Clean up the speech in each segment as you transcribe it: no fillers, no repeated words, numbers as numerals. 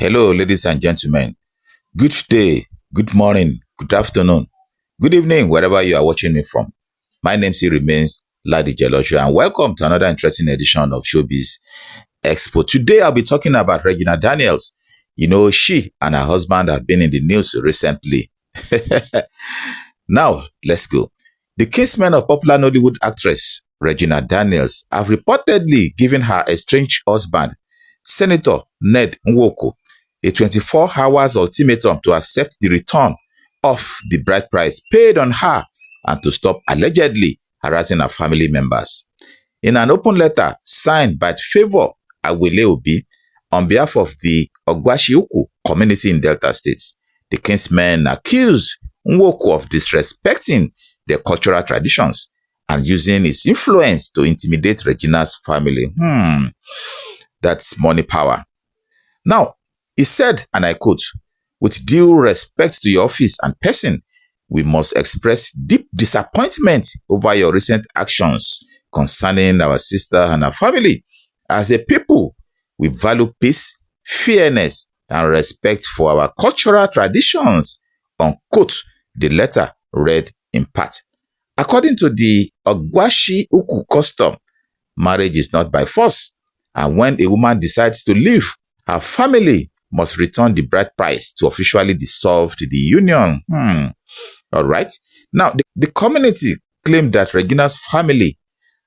Hello, ladies and gentlemen. Good day, good morning, good afternoon, good evening, wherever you are watching me from. My name still remains Ladi Jelosho, and welcome to another interesting edition of Showbiz Expo. Today, I'll be talking about Regina Daniels. You know, she and her husband have been in the news recently. Now, let's go. The kinsmen of popular Nollywood actress Regina Daniels have reportedly given her estranged husband, Senator Ned Nwoko, a 24 hours ultimatum to accept the return of the bride price paid on her and to stop allegedly harassing her family members. In an open letter signed by Favour Awele Obi on behalf of the Ogwashiuku community in Delta State, the kinsmen accused Nwoko of disrespecting their cultural traditions and using his influence to intimidate Regina's family. That's money power. Now, he said, and I quote, "With due respect to your office and person, we must express deep disappointment over your recent actions concerning our sister and her family. As a people, we value peace, fairness, and respect for our cultural traditions," unquote, the letter read in part. According to the Ogwashi Uku custom, marriage is not by force, and when a woman decides to leave, her family must return the bride price to officially dissolve the union. All right. Now, the community claimed that Regina's family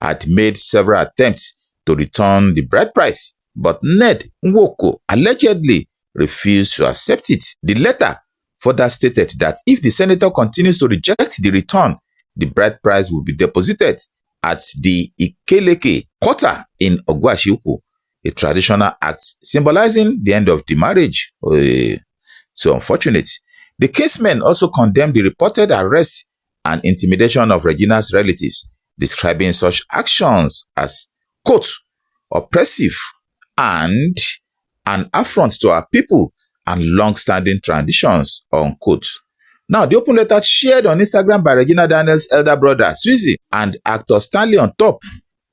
had made several attempts to return the bride price, but Ned Nwoko allegedly refused to accept it. The letter further stated that if the senator continues to reject the return, the bride price will be deposited at the Ikeleke quarter in Ogwashiuku, a traditional act symbolizing the end of the marriage. So unfortunate. The kinsmen also condemned the reported arrest and intimidation of Regina's relatives, describing such actions as, quote, "oppressive and an affront to our people and long-standing traditions," unquote. Now, the open letter shared on Instagram by Regina Daniels' elder brother, Swizzy, and actor Stanley on top,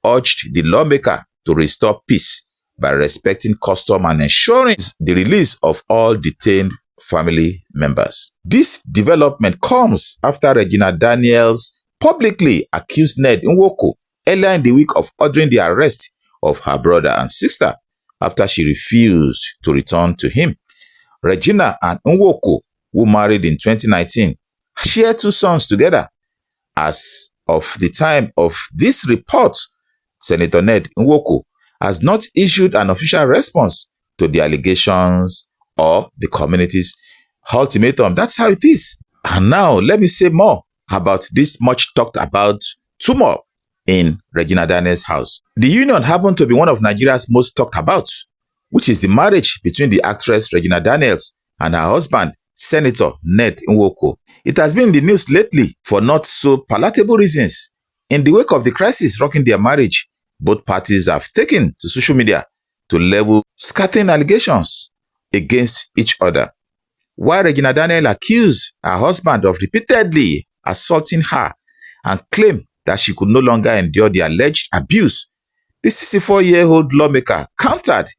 urged the lawmaker to restore peace by respecting custom and ensuring the release of all detained family members. This development comes after Regina Daniels publicly accused Ned Nwoko earlier in the week of ordering the arrest of her brother and sister after she refused to return to him. Regina and Nwoko, who married in 2019, share 2 sons together. As of the time of this report, Senator Ned Nwoko has not issued an official response to the allegations or the community's ultimatum. That's how it is. And now, let me say more about this much talked about tumor in Regina Daniels' house. The union happened to be one of Nigeria's most talked about, which is the marriage between the actress Regina Daniels and her husband, Senator Ned Nwoko. It has been in the news lately for not so palatable reasons. In the wake of the crisis rocking their marriage, both parties have taken to social media to level scathing allegations against each other. While Regina Daniels accused her husband of repeatedly assaulting her and claimed that she could no longer endure the alleged abuse, the 64-year-old lawmaker countered,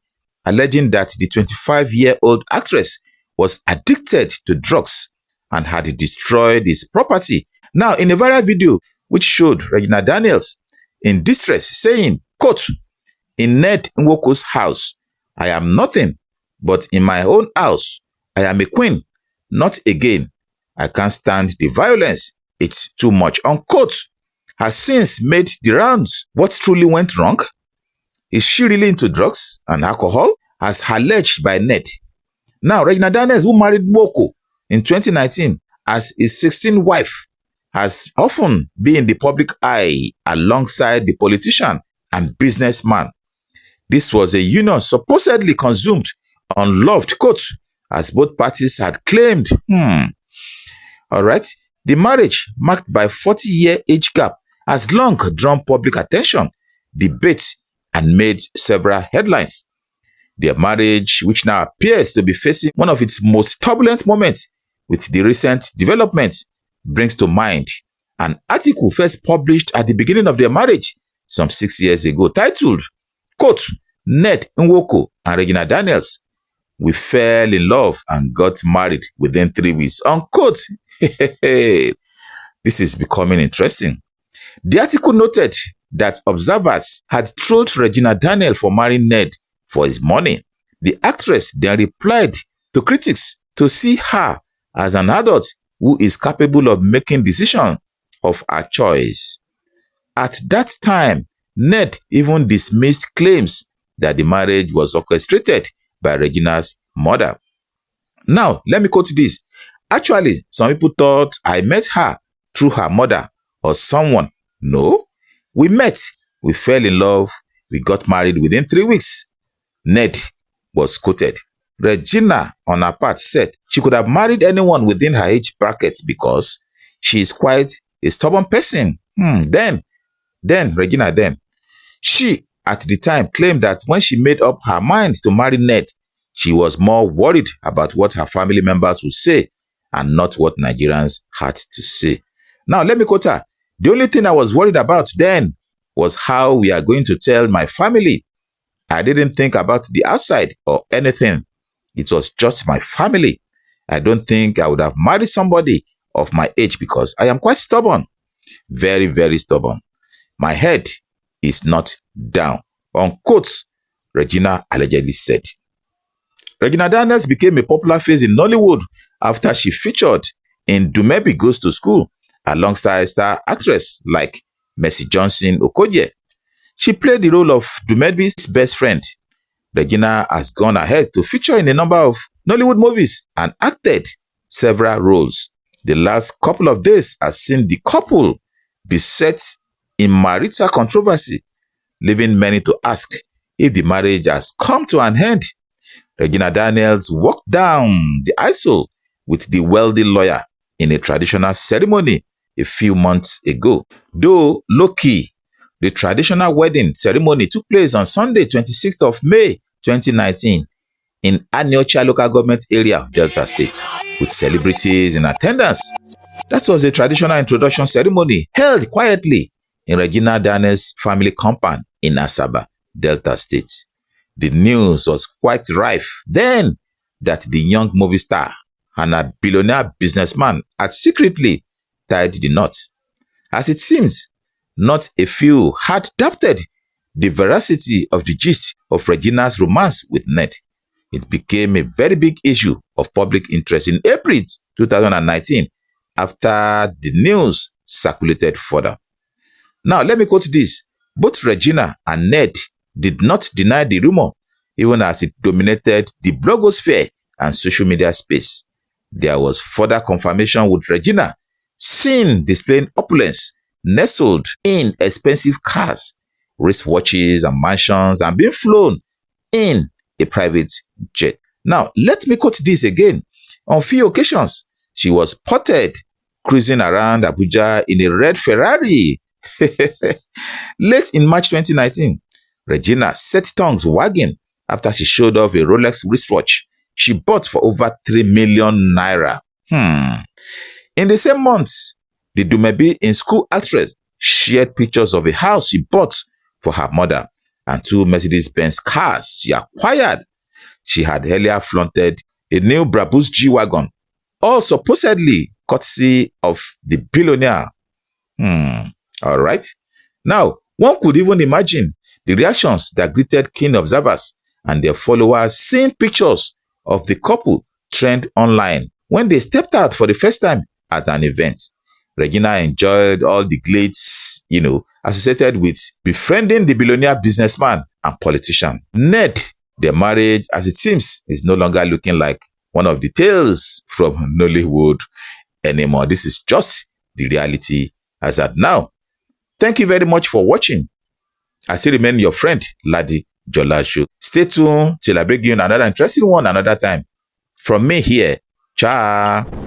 alleging that the 25-year-old actress was addicted to drugs and had destroyed his property. Now, in a viral video which showed Regina Daniels in distress saying, quote, "In Ned Nwoko's house, I am nothing, but in my own house, I am a queen. Not again. I can't stand the violence. It's too much," unquote, has since made the rounds. What truly went wrong? Is she really into drugs and alcohol, as alleged by Ned? Now, Regina Daniels, who married Nwoko in 2019 as his 16th wife, has often been in the public eye alongside the politician and businessman. This was a union supposedly consumed on loved, quote, as both parties had claimed. All right. The marriage, marked by 40-year age gap, has long drawn public attention, debate, and made several headlines. Their marriage, which now appears to be facing one of its most turbulent moments with the recent developments, brings to mind an article first published at the beginning of their marriage some 6 years ago, titled, quote, "Ned Nwoko and Regina Daniels, We fell in love and got married within 3 weeks. Unquote. This is becoming interesting. The article noted that observers had trolled Regina Daniels for marrying Ned for his money. The actress then replied to critics to see her as an adult who is capable of making decisions of her choice. At that time, Ned even dismissed claims that the marriage was orchestrated by Regina's mother. Now, let me quote this. Actually, some people thought I met her through her mother or someone. No, we met, we fell in love, we got married within 3 weeks. Ned was quoted. Regina, on her part, said she could have married anyone within her age bracket because she is quite a stubborn person. Regina, she, at the time, claimed that when she made up her mind to marry Ned, she was more worried about what her family members would say and not what Nigerians had to say. Now, let me quote her. The only thing I was worried about then was how we are going to tell my family. I didn't think about the outside or anything. It was just my family. I don't think I would have married somebody of my age because I am quite stubborn. Very, very stubborn. My head is not down. Unquote, Regina allegedly said. Regina Daniels became a popular face in Nollywood after she featured in Dumebi Goes to School alongside star actress like Mercy Johnson Okoye. She played the role of Dumebi's best friend. Regina has gone ahead to feature in a number of Nollywood movies and acted several roles. The last couple of days has seen the couple beset in marital controversy, leaving many to ask if the marriage has come to an end. Regina Daniels walked down the aisle with the wealthy lawyer in a traditional ceremony a few months ago. Though low-key, the traditional wedding ceremony took place on Sunday, 26th of May, 2019, in Aniocha local government area of Delta State, with celebrities in attendance. That was a traditional introduction ceremony held quietly in Regina Daniels' family compound in Asaba, Delta State. The news was quite rife then that the young movie star and a billionaire businessman had secretly tied the knot. As it seems, not a few had doubted the veracity of the gist of Regina's romance with Ned. It became a very big issue of public interest in April 2019 after the news circulated further. Now, let me quote this. Both Regina and Ned did not deny the rumor, even as it dominated the blogosphere and social media space. There was further confirmation with Regina seen displaying opulence, nestled in expensive cars, wristwatches and mansions, and being flown in a private jet. Now, let me quote this again. On few occasions, she was spotted cruising around Abuja in a red Ferrari. Late in March 2019, Regina set tongues wagging after she showed off a Rolex wristwatch she bought for over 3 million naira. In the same month, the Dumebi in school actress shared pictures of a house she bought for her mother and 2 Mercedes-Benz cars she acquired. She had earlier flaunted a new Brabus G-Wagon, all supposedly courtesy of the billionaire. All right. Now, one could even imagine the reactions that greeted keen observers and their followers seeing pictures of the couple trend online when they stepped out for the first time at an event. Regina enjoyed all the glitz, associated with befriending the billionaire businessman and politician. Ned, their marriage, as it seems, is no longer looking like one of the tales from Nollywood anymore. This is just the reality as at now. Thank you very much for watching. I still remain your friend, Ladi Jolashu. Stay tuned till I bring you another interesting one another time. From me here, ciao.